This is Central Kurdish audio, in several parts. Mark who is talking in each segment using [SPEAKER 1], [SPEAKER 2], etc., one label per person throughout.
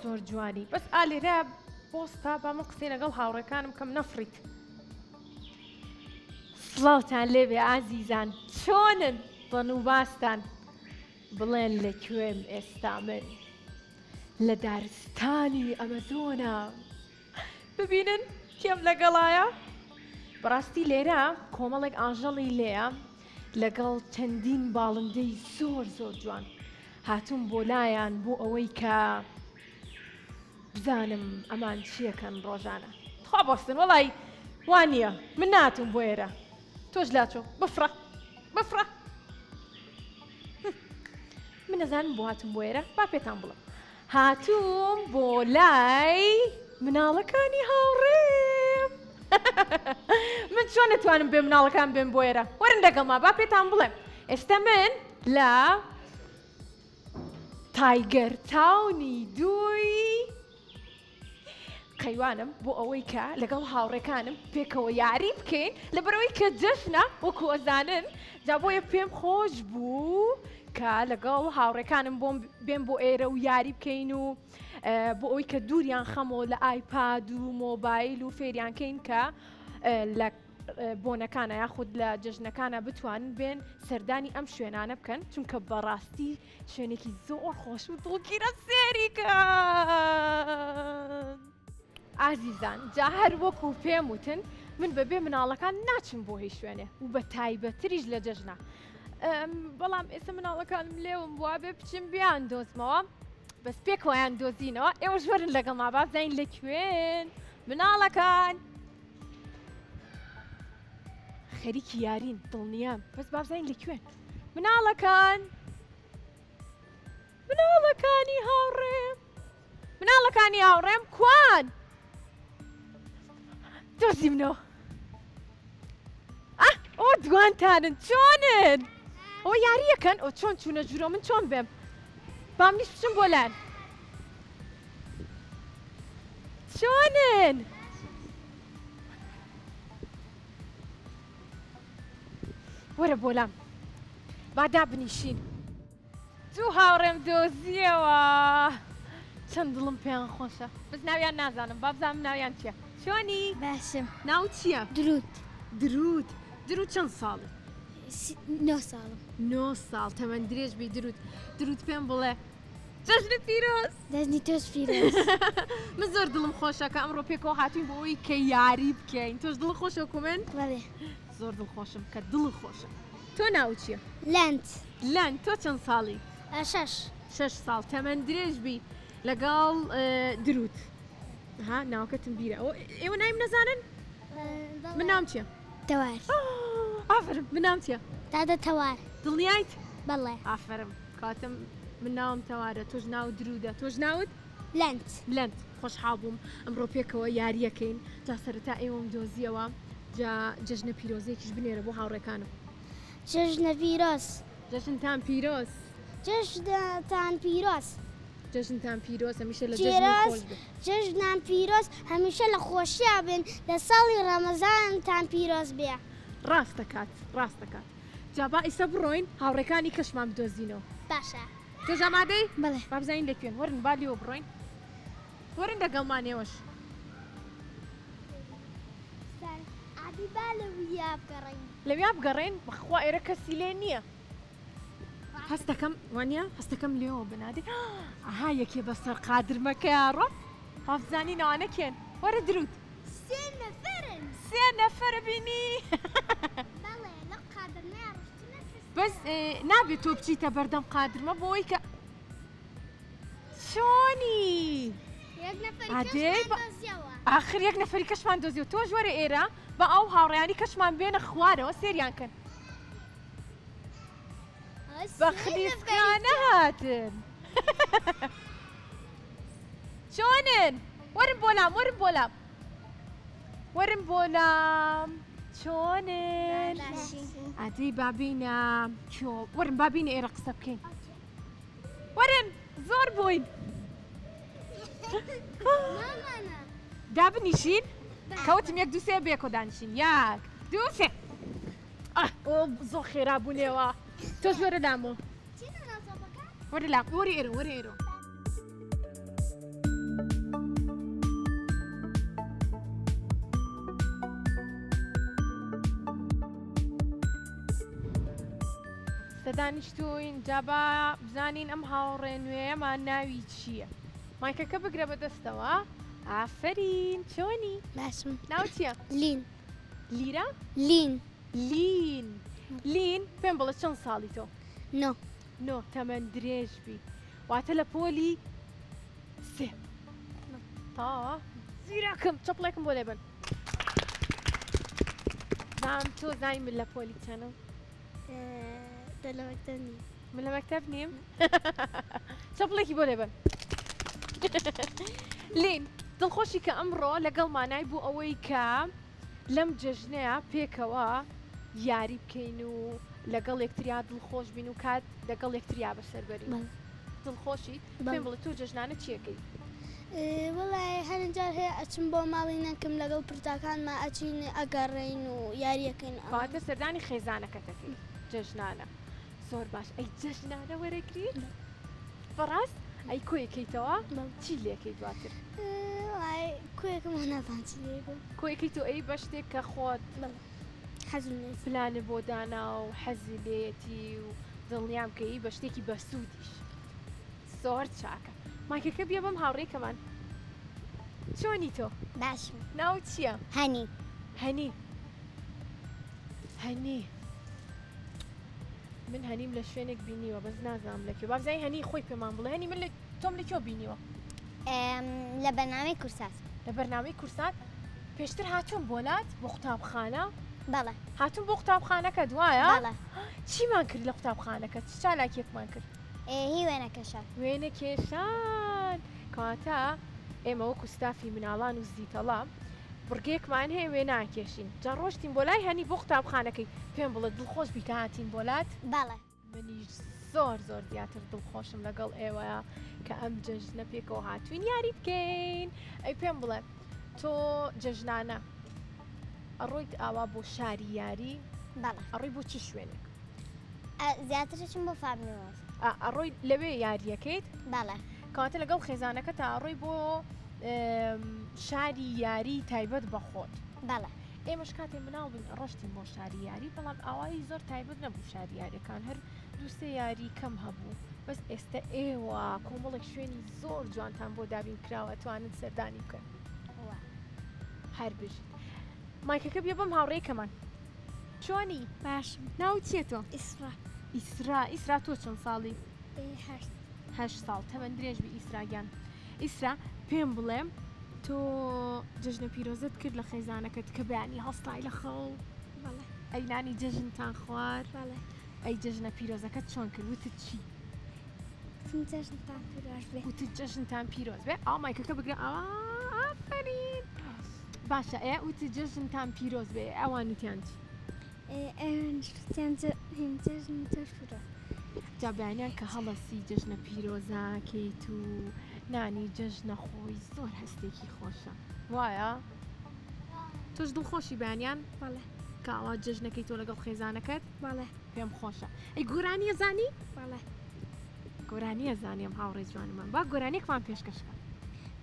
[SPEAKER 1] زۆر جوانی بەس ئالێرە بۆستا با من قسەی لەگەڵ هاوڕێکانم کەم نەفریت. سڵاوتان لێبێ ئازیزان، چۆنن بەنووباستان؟ بڵێن لەکوێم ئێستا من لە دارستانی ئەمەزۆنە. ببینن کێم لەگەڵایە؟ بەڕاستی لێرە کۆمەڵێک ئاژەڵی لێیە لەگەڵ چەندین باڵندەی زۆر زۆر جوان. هاتووم بۆ لایەن بۆ ئەوەی کە بزانم ئەمان چیەکەن ڕۆژانە. خوا بەستن وەڵی وانە من ناتوم بۆ ئێرە. تۆش لاچۆ بفرە بفرە. من نەزانم بۆ هاتووم بۆ ئێرە، با پێتان بڵم. هاتووم بۆ لای مناڵەکانی هاوڕێم. من چۆن نتوانم بێ مناڵەکان بێن بۆ ئێرە؟ وەرن لەگەڵما با پێتان بڵێم. ئێستا من لە تایگەر تاونی دووی قەیوانم بۆ ئەوەی کە لەگەڵ هاوڕێکانم پێکەوە یاری بکەین لەبەرەوەی کە جەژنە وەکو ئەزانن. جا بۆیە پێم خۆش بوو کە لەگەڵ هاوڕێکانم بێن بۆ ئێرە و یاری بکەین و بۆ ئەوەی کە دووریان خەمەوە لە ئایپاد و مۆبایل و فێریانکەین کە لە بۆنەکانە یاخود لە جەژنەکانە بتوانن بێن سەردانی ئەم شوێنانە بکەن، چونکە بەڕاستی شوێنێکی زۆر خۆش و دڵگیرە سێریکەن. ئازیزان جا هەر وەکو پێم وتن من بەبێ مناڵەکان ناچم بۆ هیچ شوێنێ و بە تایبەتریش لە جەژنە. بەڵام ئێستا مناڵەکانم لێوم بووە بێ بچم بیان دۆزمەوە، بەس پێکەوەیان دۆزینەوە. ئێوە ژوەرن لەگەڵما با بزانین لەکوێن مناڵەکان. خەریکی یارین دڵنیام، بەس با بزانین لەکوێن مناڵەکان. مناڵەکانی هاوڕێم، مناڵەکانی هاوڕێم کوان؟ دۆزی منەوە. ئۆ دوانتانن چۆنن؟ ئەوە یاریەکەن؟ ئەو چۆن چوونە ژوورۆ من چۆن بێم؟ بام نیش بچم بۆ لایەن. چۆنن؟ وەرە بۆ لام با دابنیشین. دوو هاوڕێم دۆزیەوە، چەند دڵم پێیان خۆشە. بەس ناویان نازانم، با بزانم ناویان چییە. چۆنی؟
[SPEAKER 2] باشم.
[SPEAKER 1] ناو چییە؟
[SPEAKER 2] درود.
[SPEAKER 1] درود. درود چەند ساڵی؟
[SPEAKER 2] 9 ساڵم.
[SPEAKER 1] 9 ساڵ تەمەەن درێژ بی. درود. درود پێم بڵێ جەژنی پیرۆز.
[SPEAKER 2] دەزنی تۆش پیرۆز.
[SPEAKER 1] من زۆر دڵم خۆشە کە ئەمڕۆ پێکەوە هاتووین بۆ ئەوەی کە یاری بکەین. تۆش دڵ خۆشە وەکو من؟
[SPEAKER 2] بەڵێ.
[SPEAKER 1] زۆر دڵخۆشم کە دڵ خۆشە. تۆ ناو چییە؟
[SPEAKER 2] لەند.
[SPEAKER 1] لەند. تۆ چەند ساڵی؟
[SPEAKER 2] 6.
[SPEAKER 1] 6 ساڵ تەمەەن درێژ بی لەگەڵ درود. ها ناوکەتم بیرە. ئێوە نایم نەزانن؟ من نام چییە؟
[SPEAKER 2] تەوار.
[SPEAKER 1] ئافرم. من نام چییە؟
[SPEAKER 2] دادە تەوار.
[SPEAKER 1] دڵنیایت؟
[SPEAKER 2] بەڵێ.
[SPEAKER 1] ئافرم کاتم من ناوم تەوارە. تۆش ناو درودە. تۆش ناوت؟
[SPEAKER 2] لەند.
[SPEAKER 1] لەند. خۆشحاڵ بووم ئەمڕۆ پێکەوە یاریەکەین. جا سەرەتا ئێوەم دۆزیەوە جا جەژنە پیرۆزێکیش بنێرە بۆ هاوڕێکانم.
[SPEAKER 2] جەژنە پیرۆز.
[SPEAKER 1] جەژنتان پیرۆز.
[SPEAKER 2] جەژنتان پیرۆز.
[SPEAKER 1] جەژنتان پیرۆز هەمیشە لە جەژن خۆش بێ.
[SPEAKER 2] جەژنان پیرۆز هەمیشە لە خۆشییا بن لە ساڵی ڕەمەزانتان پیرۆز بێ.
[SPEAKER 1] ڕاست دەکات ڕاست دەکات. جا با ئیسە بڕۆین هاوڕێکانی کەشمان بدۆزینەوە.
[SPEAKER 2] باشە.
[SPEAKER 1] تۆ ئامادەی؟
[SPEAKER 2] بەڵێ.
[SPEAKER 1] با بزانین لەکوێن. وەرن با لێوە بڕۆین. وەرن لەگەڵمانێوەش.
[SPEAKER 2] عادی با لەویا بگەڕین.
[SPEAKER 1] لەویا بگەڕێن بەخوا ئێرە کەسی لێ نییە. هەستەکەم وانە هەستەکەم لێەوە بنادێ. ئاها یەکێ بەسەر قادرمەکە ڕۆ بابزانی ناوانەکێن. وەرە درود.
[SPEAKER 2] 3 نەفەرن.
[SPEAKER 1] 3 نەفەر بینی.
[SPEAKER 2] بەڵێ لە قادرمە
[SPEAKER 1] بەس نابێت تۆ بچیتە بەردەم قادرمە بۆی کە چۆنی؟ ئاخر یەک نەفەری کەشمان دۆزیەوە. تۆ ژوەرە ئێرە بە ئەو هاوڕێیانی کەشمان بێنە خوارەوە سێریان کەن. بە خلیسکانە هاتن. چۆنن؟ وەرن بۆ لام وەرن بۆ لام وەرن بۆ لام. چۆنن؟ ئادەی بابینە وەرن بابینە ئێرە قسە بکەین. وەرن زۆر بووین. دابنیشین؟ کەوتم یەک دوو سێ بێکۆ دانیشین. یەک دوو سێ. زۆر خێرا بوونێەوە. تۆش وەرە لامەوە. وەرە لام وەرە ئێرە وەرە ئێرە. کاتە دانیشتوین جابا بزانین ئەم هاوڕێ نوێیەمان ناوی چییە؟ مایکەکە بگرە بەدەستەوە. ئافرین چۆنی؟
[SPEAKER 2] باشم.
[SPEAKER 1] ناو چییە؟
[SPEAKER 2] لین.
[SPEAKER 1] لیرە؟
[SPEAKER 2] لین.
[SPEAKER 1] لین. لین پێم بڵێ چەند ساڵی تۆ؟
[SPEAKER 2] نۆ.
[SPEAKER 1] نۆ تەمەەن درێژبی واتە لە پۆلی سێ تاوە زیراکەم چەپڵێکم بۆ لێبن. زانم تۆ زای من لە پۆلی چەنە؟
[SPEAKER 2] دەلەوەکتنی.
[SPEAKER 1] من لە مەکتەب نیم؟ چەپڵێکی بۆ لێبن. لین دڵخۆشی کە ئەمڕۆ لەگەڵمانای بوو ئەوەی کە لەم جەژنەیە پێکەوە یاری بکەین و لەگەڵ یەکتریا دڵخۆش بین و کات لەگەڵ یەکتریا بەسەر بەرین. دڵخۆشی پێم بڵێ تۆ جەژنانە چیەکەی؟
[SPEAKER 2] وڵای هەرجار هەیە ئەچم بۆ ماڵی نەکەم لەگەڵ پرتاکانمە ئەچین ئەگەڕێین و یاریەکەین.
[SPEAKER 1] کەواتە سەردانی خێزانەکەتەکەی جەژنانە. زۆر باش. ئەی جەژنانە وەرەگری؟ بەڕاست؟ ئەی کۆیەکەیتەوە؟ چی لێکەی دواتر؟
[SPEAKER 2] کۆیەکەم نازان چی لێکم.
[SPEAKER 1] کۆیەکەی تۆ ئەی بە شتێک کە خۆت
[SPEAKER 2] حەزم لێ
[SPEAKER 1] پلانە بۆ دانا و حەزی لێتی و دڵنیام کە بە شتێکی بەسوودیش. زۆر چاکە. مایکەکە بیا بەم هاوڕێکەمان. چۆنی تۆ؟
[SPEAKER 2] باشم.
[SPEAKER 1] ناو چییە؟
[SPEAKER 2] هەنی.
[SPEAKER 1] هەنی. هەنی. من هەنیم لە شوێنێک بینیوە بەس نازانم لەکوێ. بابزای هەنی خۆی پێمان بڵێ. هەنی من تۆم لەکوێ بینیوە؟
[SPEAKER 2] لە بەرنامەی کورسات.
[SPEAKER 1] لە بەرنامەی کورسات پێشتر هاتوون بۆلات بۆ قوتابخانە؟
[SPEAKER 2] بەڵێ.
[SPEAKER 1] هاتوون بۆ قوتابخانەکە دوایە؟
[SPEAKER 2] بەڵێ.
[SPEAKER 1] چیمان کرد لە قوتابخانەکە؟ چ چالاکیەکمان کرد؟
[SPEAKER 2] هی وێنەکەشە.
[SPEAKER 1] وێنە کێشان. کەواتە ئێمە وەکو ستافی مناڵان و زیتەڵام بڕگەیەکمان هەیە وێناکێشین. جا ڕۆشتین بۆ لای هەنی بۆ قوتابخانەکەی. پێم بڵێ دڵخۆش بیتە هاتین بۆلات؟
[SPEAKER 2] بەڵێ.
[SPEAKER 1] منیش زۆر زۆر زیاتر دڵخۆشم لەگەڵ ئێوەیە کە ئەم جەژنە پێکەوە هاتوین یاری بکەین. ئەی پێم بڵێ تۆ جەژنانە ئەڕۆیت ئاوا بۆ شاری یاری؟
[SPEAKER 2] بەڵێ.
[SPEAKER 1] ئەڕۆی بۆ چ شوێنێک؟
[SPEAKER 2] زیاترچم بۆ فابنەوە.
[SPEAKER 1] ئەڕۆی لەوێ یاریەکەیت؟
[SPEAKER 2] بەڵێ.
[SPEAKER 1] کەواتە لەگەڵ خێزانەکە تا ئەڕۆی بۆ شاری یاری تایبەت بەخۆت.
[SPEAKER 2] بەڵێ.
[SPEAKER 1] ئێمەش کاتێ مناڵ بن ڕۆشتین بۆ شاری یاری بەڵام ئاوایی زۆر تایبەت نەبوو شاری یاریەکان هەر دووسێ یاری کەم هەبوو. بەس ئێستا ئێوە کۆمەڵێک شوێنی زۆر جوانتان بۆ دابین کراوە توانن سەردانی بکەن. هەر بژیت. مایکەکە بێ بەم هاوڕێکەمان. چۆنی؟
[SPEAKER 2] باشم.
[SPEAKER 1] ناو چییە تۆ؟
[SPEAKER 2] ئیسرا.
[SPEAKER 1] ئیسرا. ئیسرا تۆ چەند ساڵی؟
[SPEAKER 2] 8
[SPEAKER 1] ساڵ. تەمەەن درێژبی ئیسراگیان. ئیسرا پێم بڵێم تۆ جەژنە پیرۆزت کرد لە خێزانەکەت کە بەیانی هەڵستای لە خەڵ؟
[SPEAKER 2] بەڵێ.
[SPEAKER 1] ئەی نانی جەژنتان خوارد؟
[SPEAKER 2] بەڵێ.
[SPEAKER 1] ئەی جەژنە پیرۆزەکەت چۆن کرد؟ وتت چی؟
[SPEAKER 2] جەژنتان پیرۆز بێ.
[SPEAKER 1] وتت جەژنتان پیرۆز بێ؟ ئاو مایکەکە بگرە. ئافرین. باشە ئێ وتت جەژنتان پیرۆز بێ ئەوان وتیان چی؟
[SPEAKER 2] جەژن پیرۆز.
[SPEAKER 1] جا بەیانیان کە هەڵەسی جەژنە پیرۆزاکەیت و نانی جەژنە خۆی زۆر هەستێکی خۆشە. وایە؟ تۆش دڵخۆشی بەیانیان؟
[SPEAKER 2] بەڵێ.
[SPEAKER 1] کاوا جەژنەکەی تۆ لەگەڵ خێزانەکەت؟
[SPEAKER 2] بەڵێ.
[SPEAKER 1] پێم خۆشە. ئەی گۆرانیە زانی؟
[SPEAKER 2] بەڵێ.
[SPEAKER 1] گۆرانیە زانیم هاوڕێ جوانمان. با گۆرانیەکمان پێشکەشکە.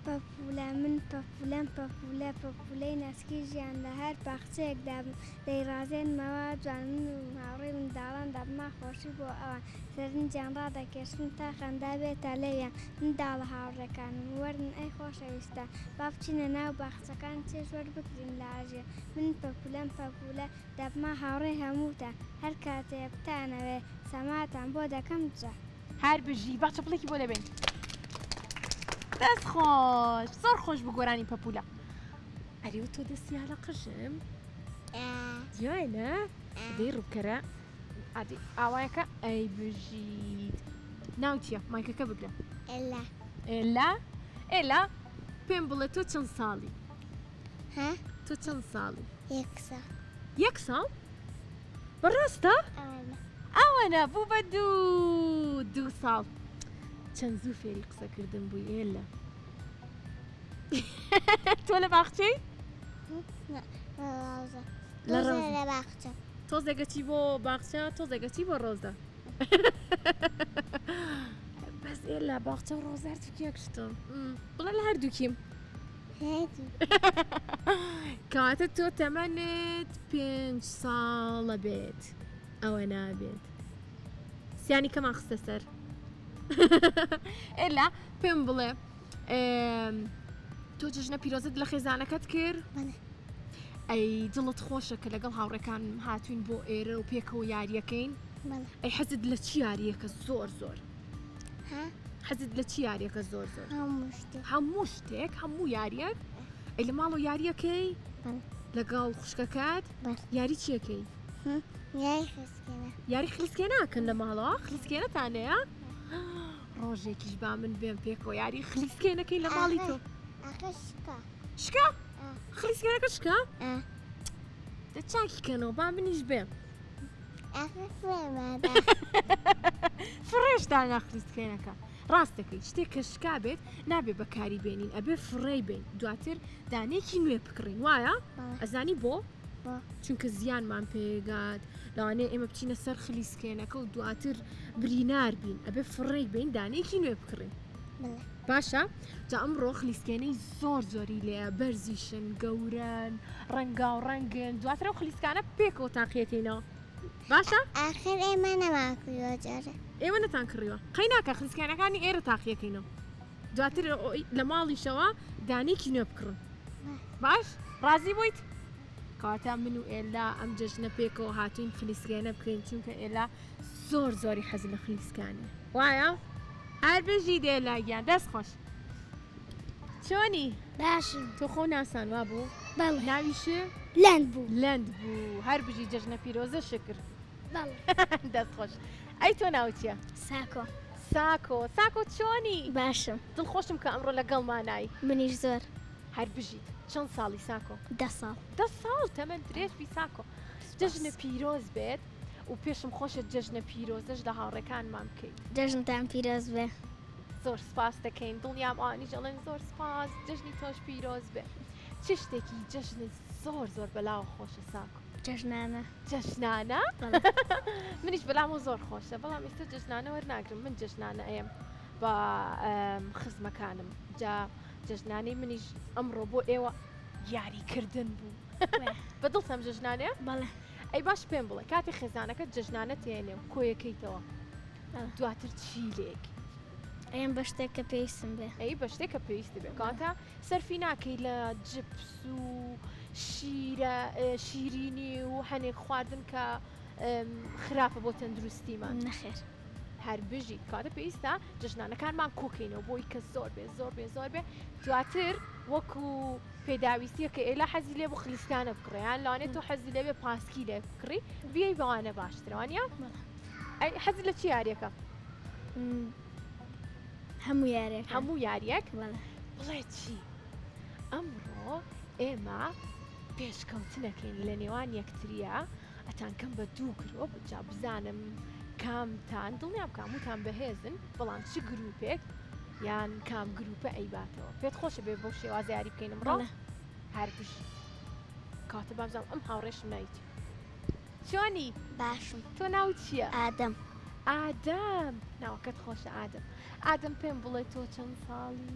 [SPEAKER 2] پەپولە من پەپولەم پەپولە پەپولەی نەسکی ژیان لە هەر باخچەیەکدا دەیڕازێنمەوە جوان من و هاوڕێ منداڵان دەبما خۆشی بۆ ئەوان سەرنجیان ڕادەکێشن تا خەندا بێتە لەویان منداڵە هاوڕێکانم وەرن ئەی خۆشەویستە با بچینە ناو باخچەکان چێژ وەربگرین لە ئاژێ من پەپولەم پەپولە دەبما هاوڕێ هەمووتە هەر کاتێ بتانەوێ سەماتان بۆ دەکەم جا.
[SPEAKER 1] هەر بژی با چەپڵێکی بۆ لەبێن. دەست خۆش زۆر خۆش بە گۆرانی پەپولە. ئەری تۆ دەستی لە قژم؟ دیوانە؟ دەی ڕووکەرە ئادی ئاوایەکە ئەی بژیت. ناو چییە؟ مایکەکە بگرە.
[SPEAKER 2] ئێلا.
[SPEAKER 1] ئێلا؟ ئێلا پێم بڵێ تۆ چەند ساڵی؟
[SPEAKER 2] ها؟
[SPEAKER 1] تۆ چەند ساڵی؟
[SPEAKER 2] 1 ساڵ.
[SPEAKER 1] 1 ساڵ؟ بەڕاستە؟ ئەوەنە بوو بە 2 ساڵ. چەند زوو فێری قسەکردن بووی ئێلا. تۆ لە باخچەی؟
[SPEAKER 2] لە باخچە.
[SPEAKER 1] تۆزێگەچی بۆ باخچە تۆزێگەچی بۆ ڕۆزە. بەس ئێلا باخچە و ڕۆزە هەردووکی یەکشتم. بڵێ لە هەردووکیم. کەواتە تۆ تەمەنت 5 ساڵە بێت. ئەوە نابێت. سیانی کەمان خستە سەر ئێلا پێم بڵێ تۆ جژنە پیرۆزت لە خێزانەکەت کرد ئەی دڵت خۆشە کە لەگەڵ هاوڕێکان هاتوین بۆ ئێرە و پێکەوە یاریەکەین ئەی حەزت لە چی یاریەکە زۆر زۆر حەزت لە چی یاریەکە زۆر زۆر هەموو شتێک هەموو یاریەک ئەی لە ماڵ و یاریەکەی لەگەڵ خوشکەکەت یاری چیەکەی یاری خلیسکێناکەن لە ماڵەوە خلیسکێنەتانەیە ڕۆژێکیش با من بێم پێکەوە یاری خلیسکێنەکەی لە ماڵی تۆ شکا خلیسکێنەکە شکا دە چاکیکەنەوە با منیش بێم فڕێشدانا خلیسکێنەکە ڕاستەکەی شتێک کە شکا بێت نابێ بەکاری بێنین ئەبێ فڕێ بێن دواتر دانێکی نوێ بکڕین وایە ئەزانی بۆ چونکە زیانمان پێگات لەوانێ ئێمە بچینە سەر خلیسکێنەکە و دواتر برینار بین ئەبێ فڕێ بین دانێکی نوێ بکڕین باشە جا ئەمڕۆ خلیسکێنەی زۆر زۆری لێە بەرزیشن گەورن ڕەنگا و ڕەنگن دواتر ئەو خلیسکانە پێکەوە تاقیەکەینەوە باشە
[SPEAKER 2] آخر ئێمە نەماکوویەوە جارە
[SPEAKER 1] ئێوە نەتان کڕیوە قەی ناکە خلیسکانەکانی ئێرە تاقیەکەینەوە دواتر لە ماڵیشەوە دانێکی نوێ بکڕن باش ڕازی بوویت کاتە من و ئێلا ئەم جژنە پێکەوە هاتوین خلیسکێنە بکەین چونکە ئێلا زۆر زۆری حەز لە خلیسکانە وایە هەر بژی دێلاگیان دەست خۆش چۆنی
[SPEAKER 2] باشم
[SPEAKER 1] تۆ خۆ ناسان وا بوو
[SPEAKER 2] بەڵێ
[SPEAKER 1] ناویشە
[SPEAKER 2] لەند بوو
[SPEAKER 1] لەند بوو هەر بژی جژنە پیرۆزە شکر
[SPEAKER 2] بەڵێ
[SPEAKER 1] دەست خۆش ئەی تۆ ناو چییە
[SPEAKER 2] ساکۆ
[SPEAKER 1] ساکۆ چۆنی
[SPEAKER 2] باشم
[SPEAKER 1] دڵخۆشم کە ئەمڕۆ لەگەڵمانایی
[SPEAKER 2] منیش زۆر
[SPEAKER 1] هەر بژیت چەند ساڵی ساکۆ
[SPEAKER 2] 10 ساڵ
[SPEAKER 1] 10 ساڵ تەمەن درێژبی ساکۆ جژنە پیرۆز بێت و پێشم خۆشە جژنە پیرۆزەش لە هاوڕێکانمان بکەیت
[SPEAKER 2] جژنتان پیرۆز بێ
[SPEAKER 1] زۆر سپاس دەکەین دڵنیام ئانی ژەڵێن زۆر سپاس جژنی تۆش پیرۆز بێ چ شتێکی جژنت زۆر بەلاو خۆشە ساکۆ
[SPEAKER 2] جژنانە
[SPEAKER 1] جژنانە منیش بەلامە زۆر خۆشە بەڵام ئێستا جژنانە وەرناگرم من جژنانە ئەم بە خزمەکانم جا جژنانەی منیش ئەمڕۆ بۆ ئێوە یاریکردن بوو بەدڵتەم جژنانەیە
[SPEAKER 2] بەڵێ
[SPEAKER 1] ئەی باش پێم بڵێ کاتی خێزانەکە جژنانە تێنێ و کۆیەکەیتەوە دواتر چی لێک
[SPEAKER 2] ئەم بە شتێک کە پێویستم بێ
[SPEAKER 1] ئەی بە شتێک کە پێویستی بێ کاتە سەرفی ناکەی لە جپس و شیرینی و هەنێک خواردن کە خراپە بۆ تەندروستیمان
[SPEAKER 2] نەخێر
[SPEAKER 1] هەر بژیت کاتە پێویستە جژنانەکانمان کۆکەینەوە بۆی کە زۆر بێ دواتر وەکو پێداویستیە کە ئێلا حەزی لێ بۆ خلیسکانە بکڕیان لەوانێت تۆ حەزی لێ بێ پاسکی لێ بکڕی بیەی بەوانە باشترەوانە ئەی حەزی لە چی یاریەکە
[SPEAKER 2] هەموو
[SPEAKER 1] یاریەک
[SPEAKER 2] بەڵێ
[SPEAKER 1] بڵێ چی ئەمڕۆ ئێمە پێشکەوتنەکەین لە نێوان یەکتریە ئەتان کەم بە دوو گرۆپ جا بزانم کامتان دڵنیام کاموتان بەهێزن بەڵام چ گروپێک یان کام گروپە ئەیباتەوە پێت خۆشە بێ بۆ شێوازە یاری بکەین ئەمڕۆ هەر بژی کاتە بابزانم ئەم هاوڕێشم نایتی چۆنی
[SPEAKER 2] باشم
[SPEAKER 1] تۆ ناو چییە
[SPEAKER 2] ئادەم
[SPEAKER 1] ناوەکەت خۆشە ئادەم پێم بڵێ تۆ چەند ساڵی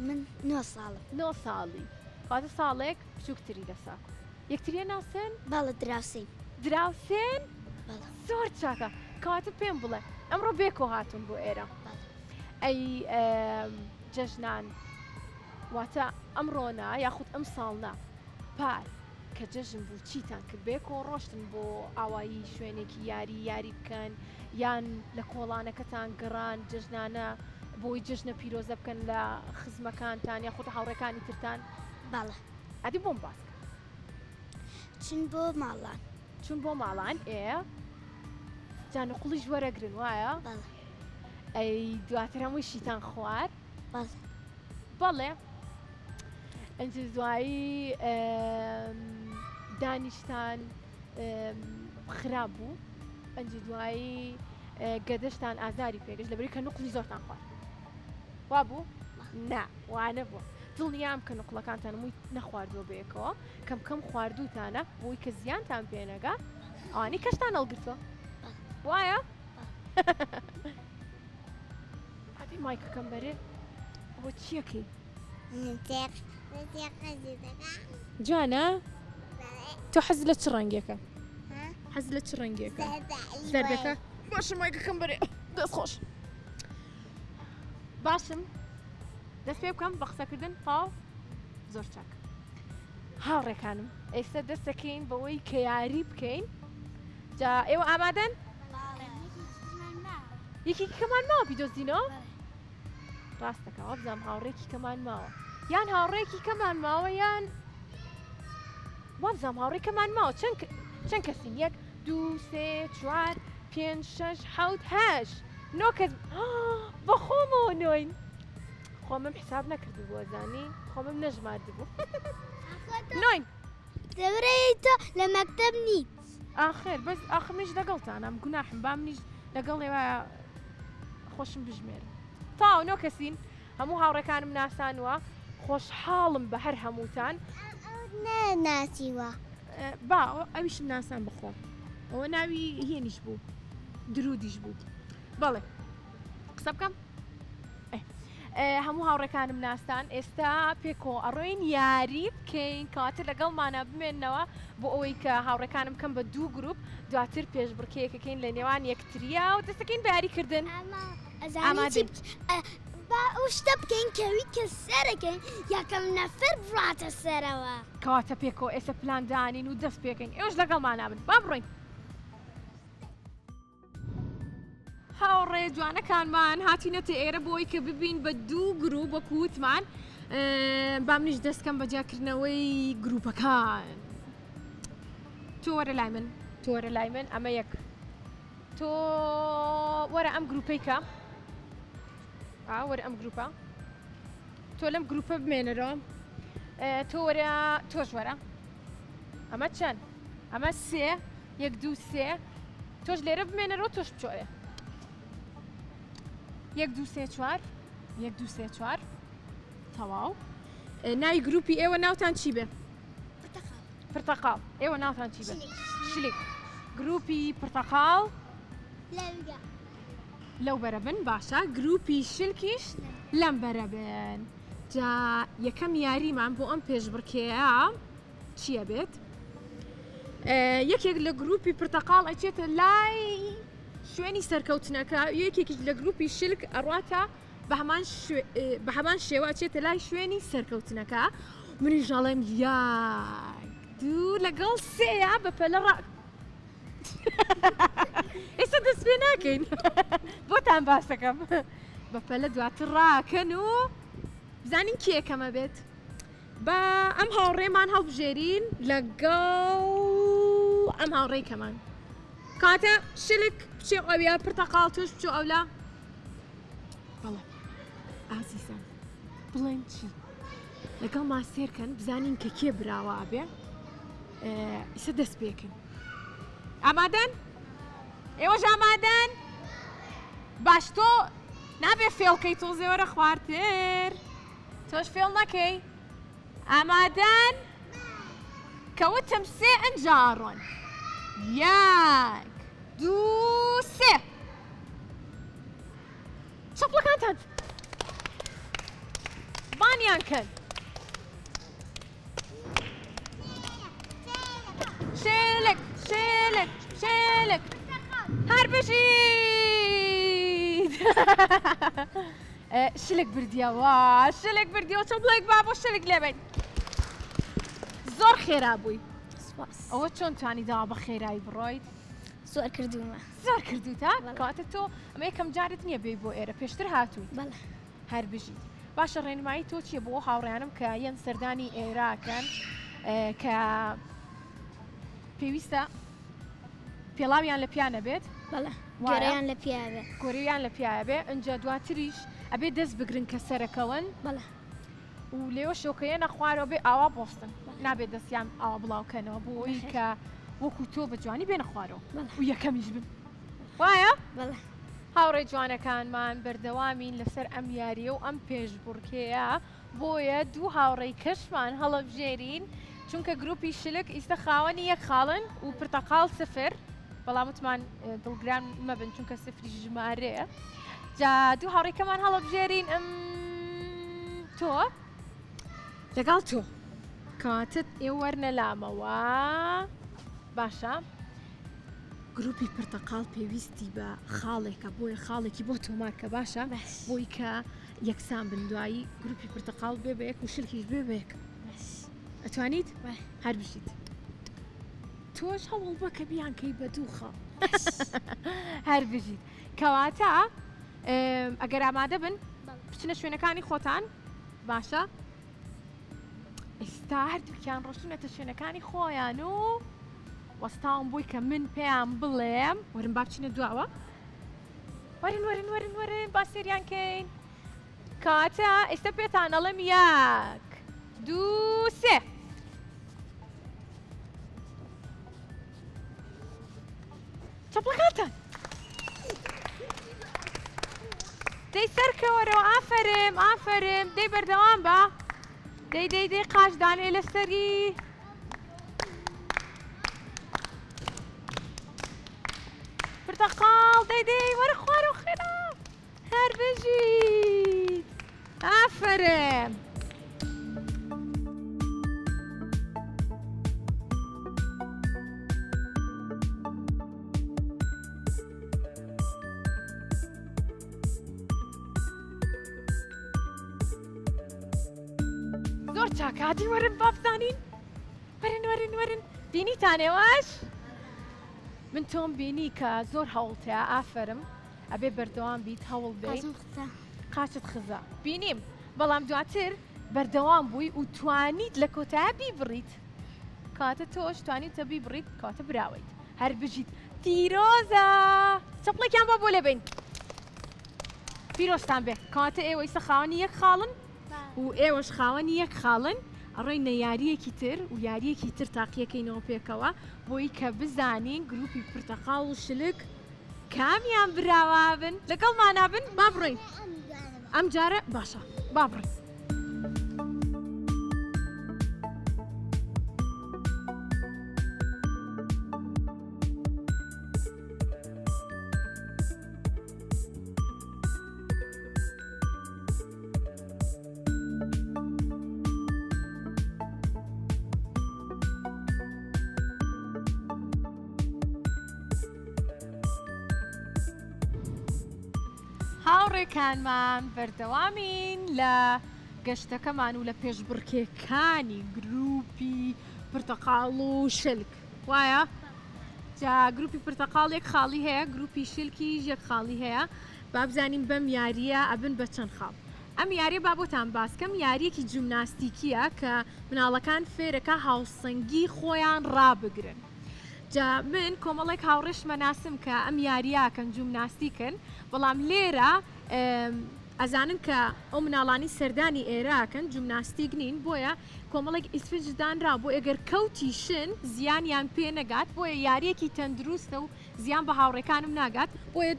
[SPEAKER 2] من 9 ساڵم
[SPEAKER 1] 9 ساڵی کاتە ساڵێک بچووکتری لە ساکۆ یەکتریە ناسێن
[SPEAKER 2] بەڵێ دراوسین
[SPEAKER 1] دراوسێن زۆر چاکە کاتە پێم بڵێ ئەمڕۆ بێکۆ هاتون بۆ ئێرە ئەی جەژنان واتە ئەمڕۆنا یاخود ئەم ساڵنا پار کە جەژن بوو چیتان کرد بێکۆ ڕۆشتن بۆ ئاوایی شوێنێکی یاری بکەن یان لە کۆڵانەکەتان گەڕان جژنانە بۆی جژنە پیرۆزە بکەن لە خزمەکانتان یاخود هاوڕێکانی ترتان
[SPEAKER 2] بەڵێ
[SPEAKER 1] ئەدی بۆم باسکە
[SPEAKER 2] چون بۆ ماڵان
[SPEAKER 1] چون بۆ ماڵان جان و قوڵیش وەرەگرن وایە ئەی دواتر هەمووی شیتان خوارد بەڵێ ئەنج دوایی دانیشتان خراپ بوو ئەنج دوایی گەدەشتان ئازاری پێگەشت لەبەری کە نوقلی زۆرتان خوارد وا بوو؟ نا وانە بوو دڵنیام کە نوقڵەکانتان هەمووی نەخواردووە بەیەکەوە کەم خواردووتانە بۆی کە زیانتان پێنەگا ئەوانەی کەشتان هەڵگرتووە وایە؟ ئەدی مایکەکەم بەرێ ئەوە چیەکەی؟ جوانە؟ تۆ حەز لە چ ڕەنگێکە؟ حەز لە چ ڕەنگێکە؟ زەردەکە؟ باشم مایکەکەم بەرێ دەست خۆش باشم دەست پێ بکەم بە قسەکردن پاو زۆر چاک هاوڕێکانم ئێستا دەستەکەین بەوەی کە یاری بکەین جا ئێوە ئامادەن یەکێکی کەمان ماوە بیدۆزینەوە ڕاستەکەوە بزانم هاوڕێکی کەمان ماوە یان هاوڕێکی کەمان ماوە یان وابزانم هاوڕێکەمان ماوە چەند کەسین 1 2 3 4 5 6 7 8 9 کەس بە خۆمەوە نۆین خۆمم حساب نەکردو بۆ زانی خۆمم نەژماردبوو نۆین
[SPEAKER 2] دەبرێتە لە مەکتەب نیت
[SPEAKER 1] ئاخر بەس ئاخر منیش لەگەڵتانم گوناحم با منیش لەگەڵ ئێوە خۆشم بژمێرم تاو 9 کەسین هەموو هاوڕێکانم ناسانوە خۆشحاڵم بە هەر هەمووتان
[SPEAKER 2] ناسیوە
[SPEAKER 1] با ئەویشم ناسان بخۆم ئەوە ناوی هێنیش بوو درودیش بوو بەڵێ قسە بکەم هەموو هاوڕێکانم ناستان ئێستا پێکۆ ئەڕۆین یاری بکەین کاتر لەگەڵمانە بمێننەوە بۆ ئەوەی کە هاوڕێکانم کەم بە 2 گروپ دواتر پێشبڕکێکەکەین لە نێوان یەکتریا و دەستەکەین بە یاریکردن
[SPEAKER 2] با شتە بکەین کەوی کە سەرەکەین یاکەم نەفر بڕاتە سەرەوە
[SPEAKER 1] کەواتە پێکۆ ئێستا پلاندانین و دەست پێکەین ئێوەش لەگەڵمان نابن با بڕۆین هاوڕێ جوانەکانمان هاتینەتە ئێرە بۆی کە ببین بە 2 گروپ وەکو وتمان با منیش دەستکەم بەجاکردنەوەی گروپەکان تۆ وەرە لای من ئەمە یەک تۆ وەرە ئەم گروپەی کە وەرە ئەم گروپە تۆ لەم گروپە بمێنەرەوە تۆ وەرە تۆش وەرە ئەمە چەند ئەمە 3 1 2 3 تۆش لێرە بمێنەرەوە تۆش بچۆرێ 1 2 3 4 1 2 3 4 تەواو ناوی گروپی ئێوە ناوتان چی بێ؟ پرتەقاڵ ئێوە ناوتان چی بێ؟ شلێک گروپی پرتەقاڵ لەو بەرە بن باشە گروپی شلکیش لەم بەرە بن جا یەکەم یاریمان بۆ ئەم پێشبڕکێیە چییە بێت؟ یەکێک لە گروپی پرتەقاڵ ئەچێتە لای شوێنی سەرکەوتنەکە یەکێکیش لە گروپی شلک ئەڕاتە بە هەمان شێوە ئەچێتە لای شوێنی سەرکەوتنەکە منیش ئەڵێم 1 2 لەگەڵ 3 بەپەلە ئێستا دەست پێ ناکەین بۆتان باس دەکەم بەپەلە دواتر ڕاکەن و بزانین کێ یەکەمە بێت بە ئەم هاوڕێمان هەڵبژێرین لەگەڵ ئەم هاوڕێکەمان کاتە شلک بچێ ئەویا پرتەقاڵ توش بچۆ ئەولا بەڵێ ئازیزم بڵێن چی لەگەڵ ماسێرکەن بزانین کە کێ براوە بێ ئیسە دەست پێکەن ئامادەن؟ ئێوەش ئامادەن؟ باش تۆ نابێ فێڵکەی تۆزێ وەرە خواردتر تۆش فێڵ نەکەی ئامادەن؟ کەوتم 3 ئەنجاڕۆن 1 2 3 چەپڵەکانتان بانیان کەن شێلک شێلک شێلک هەر بژید شلک بردیەوە شلک بردیەوە چەپڵێک با بۆ شلک لێبێن زۆر خێرا بووی ئەوە چۆن توانی داوا بە خێرایی بڕۆیت
[SPEAKER 2] زۆر کردومە
[SPEAKER 1] زۆر کردوتە کاتە تۆ ئەمە یەکەم جارت نییە بێ بۆ ئێرە پێشتر هاتووی هەر بژیت باشە ڕێنمایی تۆ چیە بۆ هاوڕێیانم کە یەن سەردانی ئێراکەن کە پێویستە پێڵاویان لە پیانە بێت
[SPEAKER 2] گۆرەیان لە پیاوێ
[SPEAKER 1] گۆرەیان لە پیاە بێ ئەنجا دواتریش ئەبێ دەست بگرن کە سەرەکەون و لێوە شۆکەیە نەخوارەوە بێ ئاوا بۆستن نابێت دەستیان ئاوا بڵاوکەنەوە بۆ ئەوی کە وەکو تۆ بە جوانی بێنە خوارەوە و یەکەمیش بن وایە؟ هاوڕێ جوانەکانمان بەردەوامین لەسەر ئەم یاریە و ئەم پێشبڕکێیە بۆیە 2 هاوڕێی کەشمان هەڵەبژێرین چونکە گروپی شلک ئیستا خاوەنی 1 خاڵن و پرتەقاڵ 0 بەڵام وتمان دڵگران مەبن چونکە 0 ژمارەیە جا 2 هاوڕێکەمان هەڵەبژێرین تۆ لەگەڵ تۆ کاتت ئێوە وەرنە لامەوە باشە گروپی پرتەقاڵ پێویستی بە خاڵێکە بۆیە خاڵێکی بۆ تۆمارکە باشە بۆی کە یەکسان بن دوایی گروپی پرتەقاڵ بێ بە یەک و شلکیش بێ بە یەک ئەتوانیت هەر بژیت تۆش هەوڵ بە کە بیانکەی بە دوو خاڵ هەر بژیت کەواتە ئەگەر ئامادە بن بچنە شوێنەکانی خۆتان باشە ئێستا هەردووکیان ڕۆشتونەتە شوێنەکانی خۆیان و وەستاوم بووی کە من پێیان بڵێم وەرن با بچینە دواوە وەرن با سێریانکەین کاتە ئێستا پێتان ئەڵێم یەک دوو سێ چەپڵەکانتان دەی سەرکەوەرەوە ئافرم دەی بەردەوام بە دەی قاشدانێ لەسەری پرتەقاڵ دەی وەرە خوارە و خێرا هەر بژیت ئافرم زۆر چاکاتی وەرن با بزانین وەرن بینیتانێوەش من تۆم بینی کە زۆر هەوڵتەیە ئافرم ئەبێ بەردەوام بیت هەوڵ بێت قاچت خزە بینیم بەڵام دواتر بەردەوام بووی و توانیت لە کۆتایە بیبڕیت کاتە تۆش توانیتە بیبڕیت کاتە براویت هەر بژیت پیرۆزە چەپڵێکیان بۆ لێ بین پیرۆستان بێ کاتە ئێوەی سە خاوەنی یەک خاڵن و ئێوەش خاوەنی یەک خاڵن ئەڕۆینە یاریەکی تر و یاریەکی تر تاقیەکەینەوە پێکەوە بۆی کە بزانین گروپی پرتەقاڵ و شلک کامیان براوا بن لەگەڵمانە بن با بڕۆین ئەم جارە باشە با بڕین هاوڕێکانمان بەردەوامین لە گەشتەکەمان و لە پێشبڕکێکانی گروپی پرتەقاڵ و شلک وایە؟ جا گروپی پرتەقاڵ یەک خاڵی هەیە گروپی شلکیش یەک خاڵی هەیە با بزانین بەم یاریە ئەبن بە چەند خاڵ ئەم یاریە با بۆتان باسکەم یاریەکی جیمناستیکیە کە مناڵەکان فێرەکە هاوسەنگی خۆیان ڕابگرن جا من کۆمەڵێک هاوڕێشمە ناسم کە ئەم یاریاکەن جیمناستیکن بەڵام لێرە ئەزانن کە ئەو مناڵانی سەردانی ئێراکەن جیمناستیک نین بۆیە کۆمەڵێک ئیسفنجدانرا بۆ ئەگەر کەوتی شن زیانیان پێ نەگات بۆیە یاریەکی تەندروستە و زیان بە هاوڕێکانم ناگات بۆیە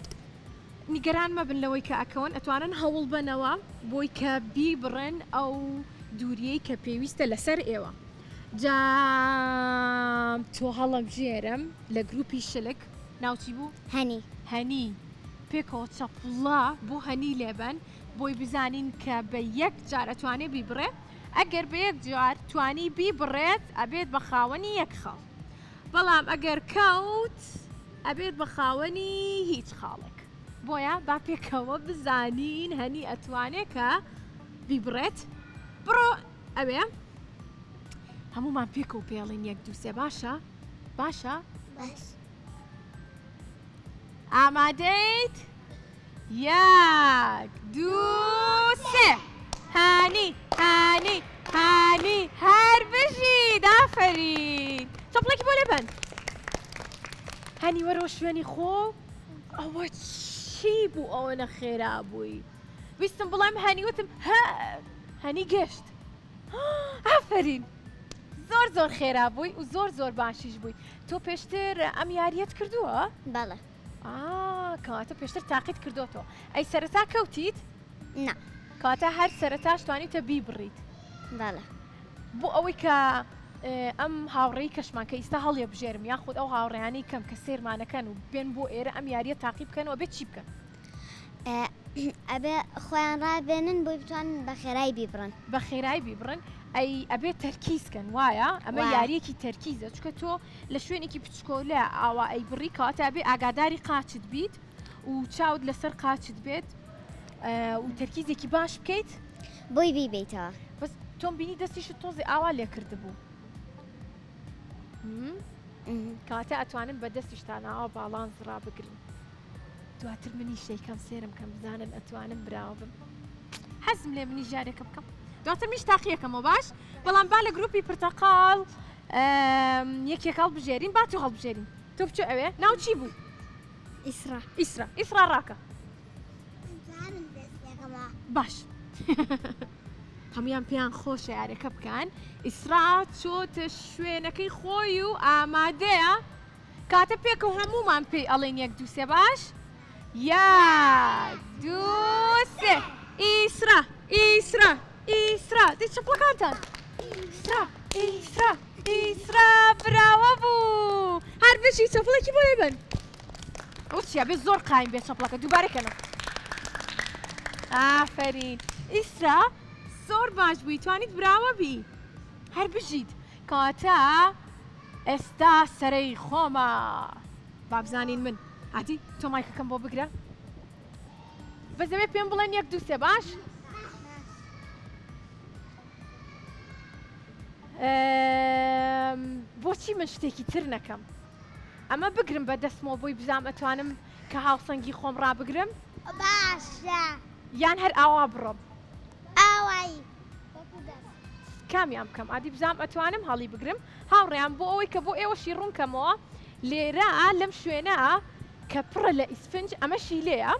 [SPEAKER 1] نیگەران مەبن لەوەی کە ئەکەون ئەتوانن هەوڵ بنەوە بۆی کە بیبڕن ئەو دووریەی کە پێویستە لەسەر ئێوە جا تۆ هەڵم ژێرم لە گروپی شلک ناوچی بوو؟ هەنی پێکەوە چەپڵە بۆ هەنی لێبن بۆی بزانین کە بە یەک جار ئەتوانێ بیبڕێ ئەگەر بە یەک جار توانی بیبڕێت ئەبێت بە خاوەنی یەک خاڵ بەڵام ئەگەر کەوت ئەبێت بە خاوەنی هیچ خاڵێک بۆیە با پێکەوە بزانین هەنی ئەتوانێت کە بیبڕێت بڕۆ ئەوێ هەمومان پێکەوە پێڵین یەک دوو سێ باشە؟ باشە؟ ئامادەیت؟ یەک دوو سێ هانی هەر بژیت ئافەرین چەپڵێکی بۆ لێبەن هەنی وەرەوە شوێنی خۆ ئەوە چی بوو ئەوە نەخێرا بووی ویستم بڵێم هەنی وتم هەنی گەشت ئافەرین زۆر خێرا بووی و زۆر باشیش بووی تۆ پێشتر ئەم یاریەت کردووە؟
[SPEAKER 2] بەڵێ
[SPEAKER 1] کەواتە پێشتر تاقیت کردوتەوە ئەی سەرەتا کەوتیت؟
[SPEAKER 2] نا
[SPEAKER 1] کەواتە هەر سەرەتاش توانیتە بیبڕیت
[SPEAKER 2] بەڵێ
[SPEAKER 1] بۆ ئەوەی کە ئەم هاوڕێی کەشمان کە ئیستا هەڵێ بژێرم یاخود ئەو هاوڕێیانی کەم کە سێرمانەکەن و بێن بۆ ئێرە ئەم یاریە تاقی بکەنەوە بێت چی بکەن؟
[SPEAKER 2] ئەبێ خۆیان ڕابێنن بۆی بتوانن بە خێرایی بیبڕن
[SPEAKER 1] بە خێرایی بیبڕن ئەی ئەبێت تەرکیزکەن وایە ئەمە یاریەکی تەرکیزە چکە تۆ لە شوێنێکی بچکۆلە ئاوا ئەی بڕی کاتە بێ ئاگاداری قاچت بیت و چاود لەسەر قاچت بێت و تەرکیزێکی باش بکەیت
[SPEAKER 2] بۆی بیبیتەوە
[SPEAKER 1] بەس تۆم بینی دەستیشت تۆزی ئاوا لێ کردبوو کاتە ئەتوانن بە دەستیشتانەوە باڵانس ڕابگرن دواتر منی شەیکەم سێرم کەم بزانن ئەتوانم براوە بم حەزم لێ منی ژارێکە بکەم دواتر میش تاقیەکەمەوە باش بەڵام با لە گروپی پرتەقاڵ یەکێک هەڵبژێرین با تۆ هەڵبژێرین تۆ بچۆ ئەوێ ناو چی بوو؟ ئیسرا ڕاکە باش هەمویان پێیان خۆشە یارەکە بکەن ئیسرا چۆتە شوێنەکەی خۆی و ئامادەیە کاتە پێکە و هەمومان پێی ئەڵێن یەک دوو سێ باش یەک دوو سێ ئیسرا دەی چەپڵەکانتان ئیسرا براوە بوو هەر بچی چەپڵێکی بۆ لێ بن ئەو چیە بێ زۆر قایم بێ چەپڵەکە دووبارەکەنەوە ئافەرین ئیسرا زۆر باش بووی توانیت براوە بی هەر بژیت کاتە ئێستا سەرەی خۆمە با بزانین من عادی تۆ مایکەکەم بۆ بگرە بەزەوێ پێم بڵێن یەک دوو سێ باش بۆچی من شتێکی تر نەکەم ئەمە بگرم بە دەستمەوە بۆی بزام ئەتوانم کە هاوسەنگی خۆم ڕابگرم
[SPEAKER 2] باشە
[SPEAKER 1] یان هەر ئاوا بڕۆم
[SPEAKER 2] ئاوایی
[SPEAKER 1] کامیان بکەم ئادی بزام ئەتوانم هەڵی بگرم هاوڕێیان بۆ ئەوەی کە بۆ ئێوەشی ڕوونکەمەوە لێرە لەم شوێنە کە پڕە لە ئیسفنج ئەمەشی لێیە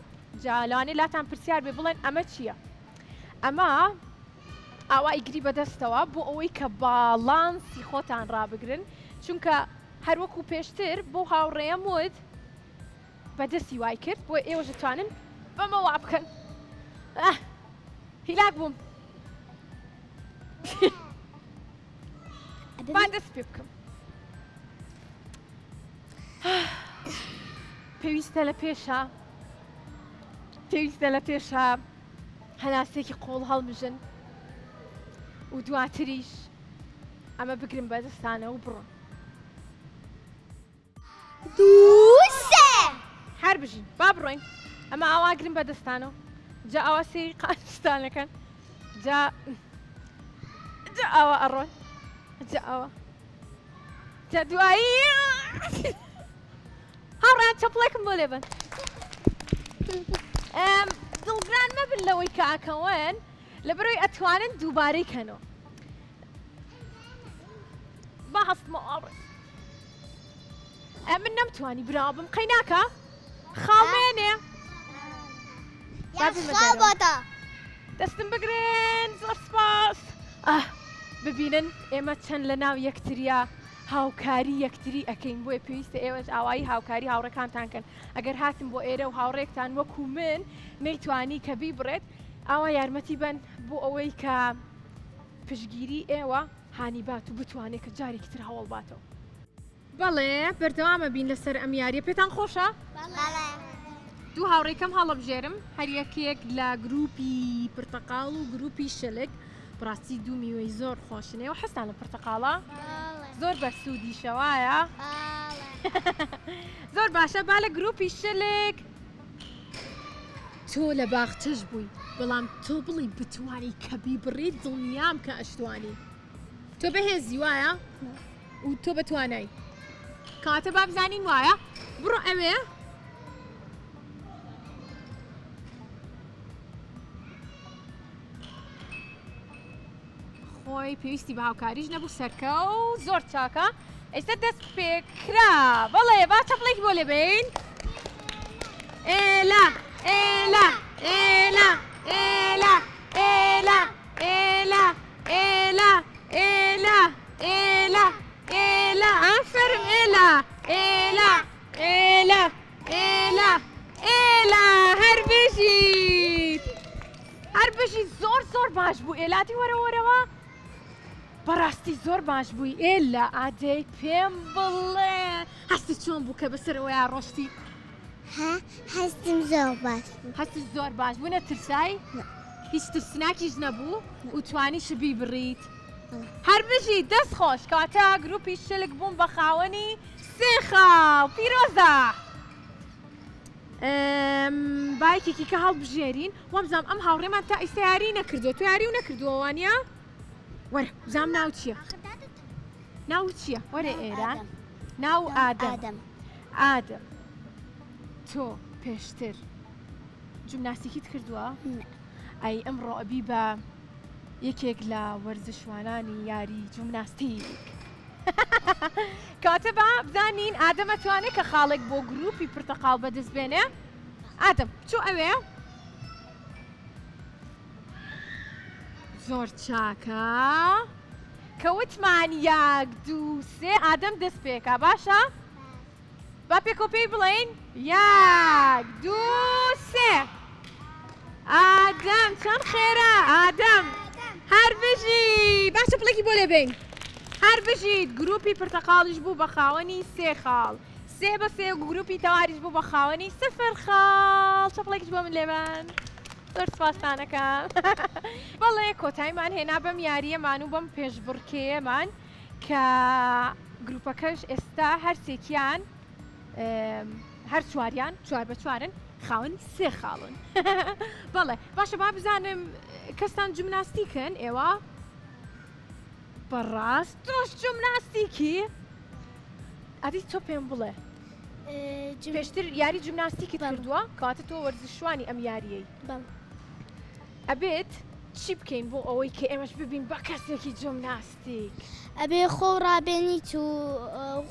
[SPEAKER 1] جالانێ لاتان پرسیار بێ بڵێن ئەمە چییە ئەمە ئاوا ئیگری بەدەستەوە بۆ ئەوەی کە باڵانسی خۆتان ڕابگرن چونکە هەروەکو پێشتر بۆ هاوڕێیەم وت بەدەستی وای کرد بۆ ئێوەش دەتوانن بەمە وا بکەن هیلاک بووم با دەست پێ بکەم پێویستە لە پێشە هەناسێکی قۆڵ هەڵبژن و دواتریش ئەمە بگرم بەدەستانە و بڕۆن
[SPEAKER 2] دوو سێ
[SPEAKER 1] هەر بژین با بڕۆین ئەمە ئاواگرم بەدەستانەوە جا ئەوە سێری قانستانەکەن جا ئەوە ئەڕۆن جا دوایی هاوڕێیان چەپڵێکم بۆ لێبن دڵگران مەبن لەوەی کە ئاکەوەن لەبەرەوەی ئەتوانن دووبارەی کەنەوە با هەستمە ئاڕێ من نەمتوانی براوە بم قەی ناکە خاڵمێنێ دەستم بگرن زۆر سپاس ببینن ئێمە چەند لە ناو یەکتریا هاوکاری یەکتری ئەەکەین بۆیە پێویستە ئێوەش ئاوایی هاوکاری هاوڕەکانتانکەن ئەگەر هاتم بۆ ئێرە و هاوڕێکتان وەکو من نەیتوانی کە بیبڕێت ئاوا یارمەتی بن بۆ ئەوەی کە پشگیری ئێوە هانیبات و بتوانێت کە جارێکی تر هەوڵباتەوە بەڵێ بەردەوامە بین لەسەر ئەم یاریە پێتان خۆشە؟ دوو هاوڕێکەم هەڵەبژێرم هەر یەکێک لە گروپی پرتەقاڵ و گروپی شلک بڕاستی دوو میوەی زۆر خۆشنێ و حەستان لە پرتەقاڵە زۆر بەسوودی شەوایە زۆر باشە با لە گروپی شلک تۆ لە باخچەش بووی بەڵام تۆ بڵی بتوانی کە بیبڕیت دڵنیام کە ئەشتوانی تۆ بەهێزی وایە و تۆ بتوانای کاتە با بزانین وایە بڕۆ ئەوێ خۆی پێویستی بە هاوکاریش نەبوو سەرکە و زۆر چاکە ئێستا دەست پێکرا بەڵێ با چەپڵێکی بۆ لێبین ئێلا ئێلا ئێلا ئێلا ئێلا ئێلا ئێلا ئێلا ئێلا ئێلا ئافرم ئێلا ئێلا ئێلا ئێلا ئێلا هەر بژیت زۆر زۆر باش بوو ئێلاتی وەرەوەرەوە بەڕاستی زۆر باش بووی ئێلا ئادەی پێم بڵێ هەستی چۆن بوو کە بەسەرەوەی ڕۆشتی
[SPEAKER 2] هەستم زۆر باش بوو
[SPEAKER 1] هەستی زۆر باش بوو نەترسای هیچ ترسناکیش نەبوو و توانیش بیبڕیت هەر بژی دەست خۆش کاتە گروپی شلک بوون بە خاوەنی 3 خاڵ پیرۆزە. بایکێکی کە هەڵبژێرین وەمزانم ئەم هاوڕێمان تا ئێستا یاری نەکردووە. تۆ یاری و نەکردووە وانە؟ وەرە بزانم ناو چییە؟ ناو چییە؟ وەرە ئێرە ناو ئادەم. ئادەم تۆ پێشتر جیمناستیکیت کردووە؟ ئەی ئەمڕۆ ئەبی بە یەکێک لە وەرزشوانانی یاری جیمناستیک. کاتە بە بزانین ئادەم ئەتوانێت کە خاڵێک بۆ گروپی پرتەقاڵ بەدەست بێنێ. ئادەم چۆ ئەوێ؟ زۆر چاکە کەوتمان 1 2 3 ئادەم دەست پێکا باشە؟ با پێکۆپەی بڵێین 1 2 3 ئادەم چەند خێرا ئادەم هەر بژی باشە پڵێکی بۆ لێ بین هەر بژیت گروپی پرتەقاڵیش بوو بە خاوەنی 3 خاڵ 3 بە 3 گروپی تەواریش بوو بە خاوەنی 0 خاڵ چەپڵێکیش بۆ من لێبن زۆر سپاسانەکەم. بەڵێ کۆتاییمان هێنا بەم یاریەمان و بەم پێشبڕکێیەمان کە گروپەکەش ئێستا هەرسێکیان هەر چواریان 4 بە 4ن خاوەنی 3 خاڵن. بەڵێ باشە با بزانم کەستان جیمناستیکن ئێوە؟ بەڕاست تۆش جیمناستیکی؟ ئەدی تۆ پێم بڵێ پێشتر یاری جیمناستیکت کردووە کاتە تۆ وەرزشوانی ئەم یاریەی ئەبێت چی بکەین بۆ ئەوەی کە ئێمەش ببین بە کەسێکی جیمناستیک؟
[SPEAKER 3] ئەبێ خۆ ڕابێنیت و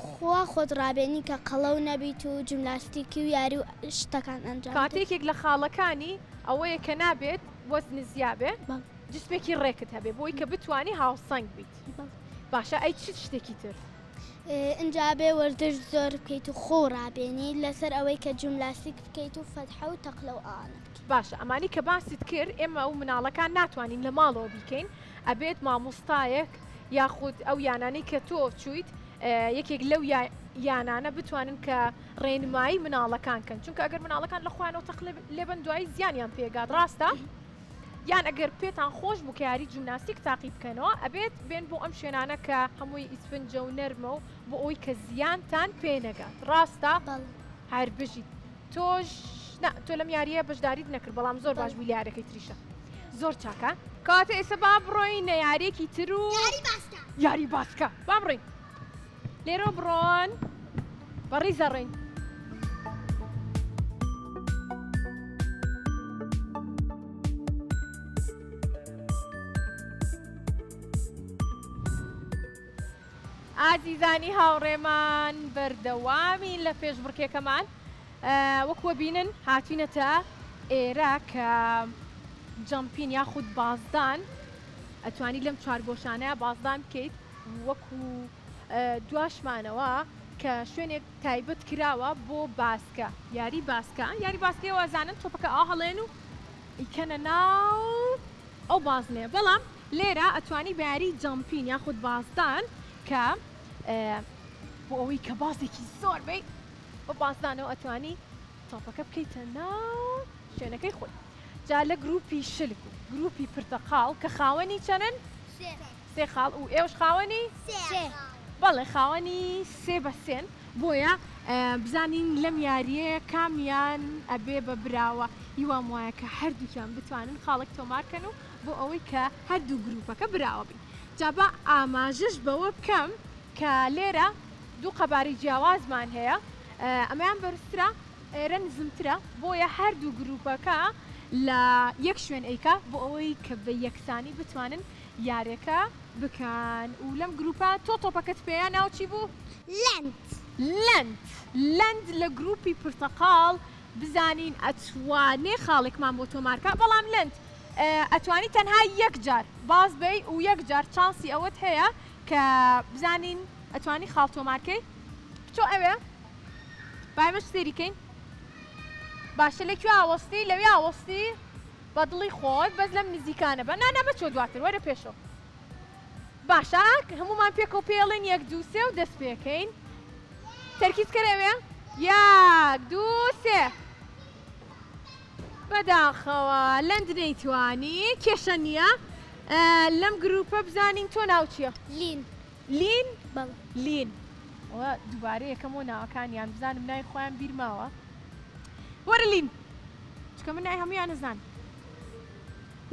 [SPEAKER 3] خوا خۆت ڕابێنی کە قەڵەو نەبیت و جیمناستیکی و یاری و شتەکان ئەنجام
[SPEAKER 1] کاتێکێک لە خاڵەکانی ئەوەیە کە نابێت وەزن زیابێ جسمێکی ڕێکت هەبێ بۆی کە بتوانی هاوسەنگ بیت. باشە ئەی چ شتێکی تر؟
[SPEAKER 3] ئینجا بێ وەردەش زۆر بکەیت و خۆ ڕابێنی لەسەر ئەوەی کە جیمناستیک بکەیت و فەتحە و تەقلە و ئاانە بکەیت.
[SPEAKER 1] باشە ئەمانی کە باست کرد ئێمە ئەو مناڵەکان ناتوانین لە ماڵەوە بیکەین ئەبێت مامۆستایەک یاخود ئەو یانانەی کە تۆ چویت یەکێک لەو یانانە بتوانن کە ڕێنمایی مناڵەکان کەن چونکە ئەگەر مناڵەکان لە خۆیانەوە تەقلێ لێبن دوایی زیانیان پێگات ڕاستە؟ یان ئەگەر پێتان خۆش بوو کە یاری جیمناستیک تاقی بکەنەوە ئەبێت بێن بۆ ئەم شوێنانە کە هەمووی ئیسفنجە و نەرمە و بۆ ئەوی کە زیانتان پێنەگات ڕاستە؟ هەر بژیت تۆش تۆ لەم یاریە بەشداریت نەکرد بەڵام زۆر باش بوو یاریەکەی تریشە زۆر چاکە کاتە ئێستا با بڕۆینە یاریەکی تر و یاری باسکە با بڕۆین لێرە بڕۆن بەڕی زەڕین. ئازیزانی هاوڕێمان بەردەوامین لە پێشبڕکێکەمان وەکوە بینن هاتوینەتە ئێرە کە جەمپین یاخود بازدان ئەتوانی لەم 4 گۆشانەیە بازدان بکەیت وەکو دواشمانەوە کە شوێنێک تایبەت کراوە بۆ باسکە یاری باسکەیەوە زانن تۆپەکە ئا هەڵێن و ئیکەنە ناو ئەو بازنێ بەڵام لێرە ئەتوانی بە یاری جەمپین یاخود بازدان کە بۆ ئەوەی کە بازێکی زۆر بیت بە بازدانەوە ئەتوانی تۆپەکە بکەیتە ناو شوێنەکەی خۆی. جا لە گروپی شلک و گروپی پرتەقاڵ کە خاوەنی چەنن 3 خاڵ و ئێوەش خاوەنی
[SPEAKER 3] 3
[SPEAKER 1] بەڵێ خاوەنی 3 بە 3 بۆیە بزانین لەم یاریەیە کامیان ئەبێ بە براوە هیوام وایە کە هەردووکیان بتوانن خاڵێک تۆمارکەن و بۆ ئەوەی کە هەردوو گروپەکە براوە بین. جا بە ئاماژش بەوە بکەم کە لێرە 2 قەباری جیاوازمان هەیە ئەمەیان بەرزترە ئێرە نزمترە بۆیە هەردوو گروپەکە لە یەک شوێن ئەیکا بۆ ئەوەی کە بە یەکسانی بتوانن یاریەکە بکەن و لەم گروپە تۆ تۆپەکەت پێیان ناوچی بوو؟ لەند لە گروپی پرتەقاڵ بزانین ئەتوانێ خاڵێکمان بۆ تۆمارکە بەڵام لەند ئەتوانی تەنها 1 جار باز بی و 1 جار چانسی ئەوەت هەیە کە بزانین ئەتوانی خاڵ تۆمارکەی چۆ ئەوێ بایمەش سێریکەین باشە لەکوێ ئاوەستی لەوێ ئاوەستی بە دڵی خۆت بەس لەم نزیکانە بە نانە بەچۆ دواتر وەرە پێشەوە باشە هەمومان پێکەوە پێڵێن 1 2 3 و دەست پێکەین تەرکیز کەرەوێ 1 2 3 بەداخەوە لەند نەیتوانی کێشە نییە لەم گروپە بزانین تۆ ناو چییە؟
[SPEAKER 3] لین
[SPEAKER 1] لین؟
[SPEAKER 3] بەڵێ
[SPEAKER 1] لین دووبارە یەکەمەوە ناوەکانیان بزانم نای خۆیان بیرماوە وەرە لین چکە من نای هەمویان نەزان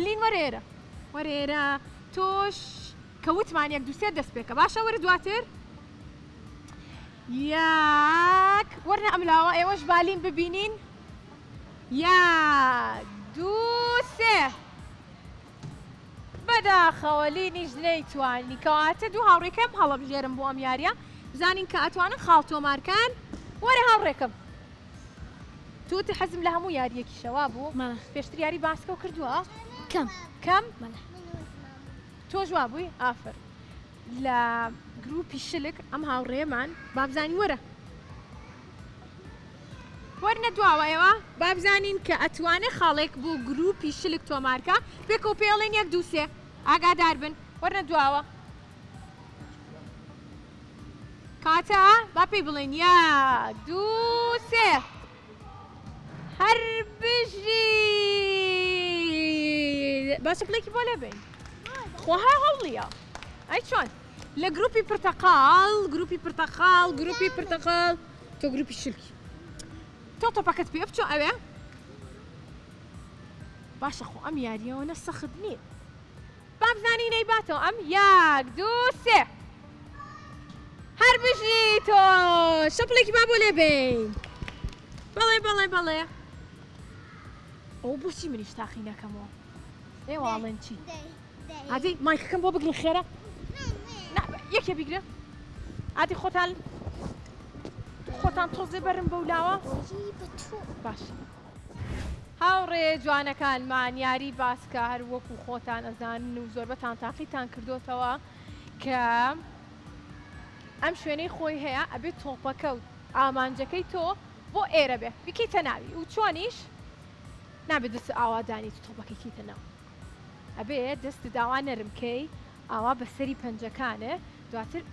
[SPEAKER 1] لین وەرێرە وەرێرە تۆش کە وتمان یەک دووسێ دەست پێکە باشە وەرە دواتر یاک وەرنە ئەملاوە ئێوەش بالین ببینین یاک دوو سێ بەداخەوە لینیش نەیتوانی کەواتە دوو هاوڕێکەم هەڵەبژێرم بۆ ئەم یاریە بزانین کە ئەتوانن خاڵ تۆمارکان وەرە هاوڕێکم توتە حەزم لە هەموو یاریەکی شەوا بوو پێشتر یاری باسکە و کردووە کەم تۆ جواب بووی ئافر لە گروپی شلک ئەم هاوڕێمان بابزانین وەرە وەرنە دواوەیەوە بابزانین کە ئەتوانێت خاڵێک بۆ گروپی شلک تۆمارکە پێکەوە پێڵێن یەک دووسێ ئاگادار بن وەرنە دواوە کاتە با پێی بڵێن یەک دوو سێ هەر بژی باشە پڵێکی بۆ لێ بین خۆها هەوڵیە ئەی چۆن لە گروپی پرتەقاڵ گروپی پرتەقاڵ تۆ گروپی شلکی تۆ تۆپەکەت پێ بچۆ ئەوێ باشە خۆ ئەم یاریەوە سەخت نییە بابزانی نەیباتەوە ئەم یەک دوو سێ هەر بژی تۆ شەپڵێکی با بۆ لێ بین بەڵێ ئەو بۆچی منیش تاقی نەکەمەوە ئێواڵێن چی عادی مایکەکەم بۆ بگرن خێرە یەکێ بیگرە عادی خۆتان تۆزێ بەرم بەولاوە باش هاوڕێ جوانەکانمان یاری باسکە هەر وەکو خۆتان ئەزانن و زۆربەتان تاقیتان کردوتەوە کە ئەم شوێنەی خۆی هەیە ئەبێت تۆپەکە و ئامانجەکەی تۆ بۆ ئێرە بێ بکەیتە ناوی و چۆنیش نابێت دەست ئاوادانی تۆپەکەی کەیتە ناو ئەبێت دەست داوا نەرمکەی ئاوا بەسەری پەنجەکانە دواتر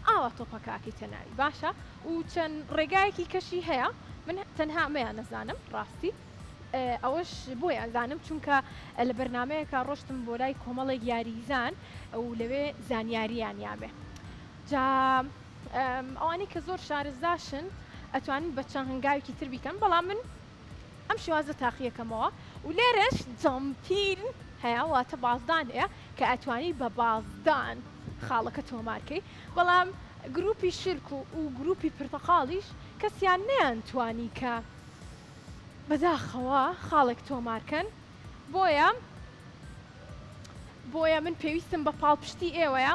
[SPEAKER 1] ئاوا تۆپەکەکەیتە ناوی باشە و چەند ڕێگایەکی کەشی هەیە من تەنها ئەمەیان نەزانم ڕاستی ئەوەش بۆی ئەزانم چونکە لە بەرنمەیەکە ڕۆشتم بۆ لای کۆمەڵێک یاریزان و لەوێ زانیاریان یابێ جا ئەوانی کە زۆر شارەزاشن ئەتوانن بە چەند هەنگاوێکی تر بیکەن بەڵام من ئەم شێوازە تاقیەکەمەوە و لێرەش جەمپین هەیە واتە بازدان هەیە کە ئەتوانی بە بازدان خاڵەکە تۆمارکەی بەڵام گروپی شرک و گروپی پرتەقاڵیش کەسیان نەیانتوانی کە بەداخەوە خاڵێک تۆمارکەن بۆیە من پێویستم بە پاڵپشتی ئێوەیە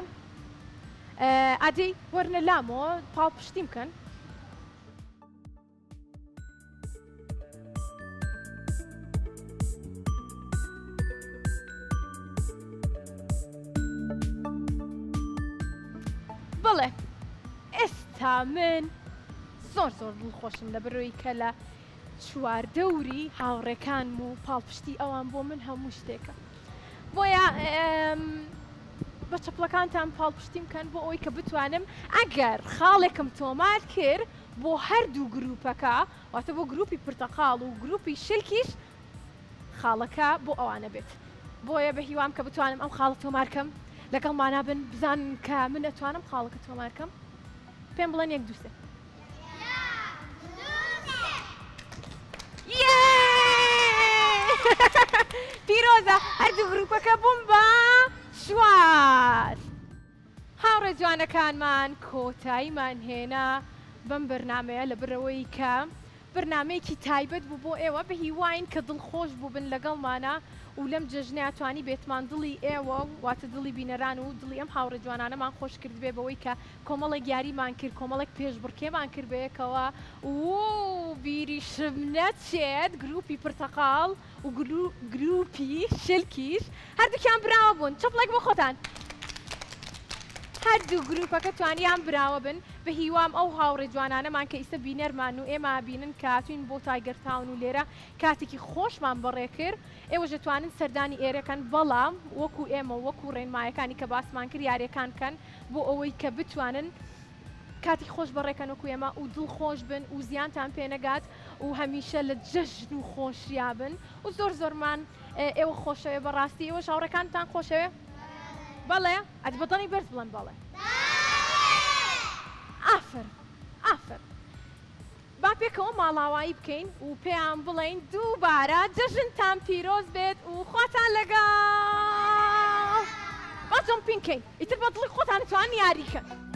[SPEAKER 1] ئادەی وەرنە لامەوە پاڵپشتی بکەن بڵێ ئێستا من زۆر دڵخۆشم لە بەرەوەی کە لە چواردەوری هاوڕێکانم و پاڵپشتی ئەوان بۆ من هەموو شتێکە بۆیە بە چەپڵەکانتان پاڵپشتی بکەن بۆ ئەوەی کە بتوانم ئەگەر خاڵێکم تۆمار کرد بۆ هەردوو گروپەکە واتە بۆ گروپی پرتەقاڵ و گروپی شلکیش خاڵەکە بۆ ئەوانە بێت بۆیە بە هیوام کە بتوانم ئەم خاڵە تۆمارکەم لەگەڵمانە بن بزانن کە من ئەتوانم خاڵەکە تۆمارکەم پێم بڵێن یەک دووسێ پیرۆزە هەردوو گروپەکە بووم بە شوار هاوڕێ جوانەکانمان کۆتاییمان هێنا بەم بەرنامەیە لە بەرەوەی کە بەرنمەیەکی تایبەت بوو بۆ ئێوە بە هیواین کە دڵخۆش بوو بن لەگەڵمانە و لەم جەژنەیە توانی بێتمان دڵی ئێوە واتە دڵی بینەران و دڵی ئەم هاوڕێ جوانانەمان خۆش کرد بێ بەوەی کە کۆمەڵێک یاریمان کرد کۆمەڵێک پێشبڕکێمان کرد بەیەکەوە و بیریشم نەچێت گروپی پرتەقاڵ و گروپی شلکیش هەردووکیان براوە بوون چەپڵێک بۆ خۆتان هەردوو گروپەکە توانیان براوە بن بە هیوام ئەو هاوڕێ جوانانەمان کە ئیسە بینەرمان و ئێمە بینن کاتوین بۆ تایگەرتاون و لێرە کاتێکی خۆشمان بەڕێ کرد ئێوەش دەتوانن سەردانی ئێرەکەن بەڵام وەکو ئێمە وەکو ڕێنمایەکانی کە باسمان کرد یاریەکان کەن بۆ ئەوەی کە بتوانن کاتی خۆش بەڕێکەن وەکو ئێمە و دڵخۆش بن و زیانتان پێنەگات و هەمیشە لە جەژن و خۆشیابن و زۆرمان ئێوە خۆشەوێ بەڕاستی ئێوە هاوڕێکانتان خۆشەوێ؟ بەڵێ ئەت بەدڵی بەرز بڵێن بەڵێ. ئافر ئافر. با پێکەوە ماڵاوایی بکەین و پێیان بڵێین دووبارە جەژنتان پیرۆز بێت و خواتان لەگەڵ. با جۆمپینکەین ئیتر بەدڵی خۆتان توان یاریکەن.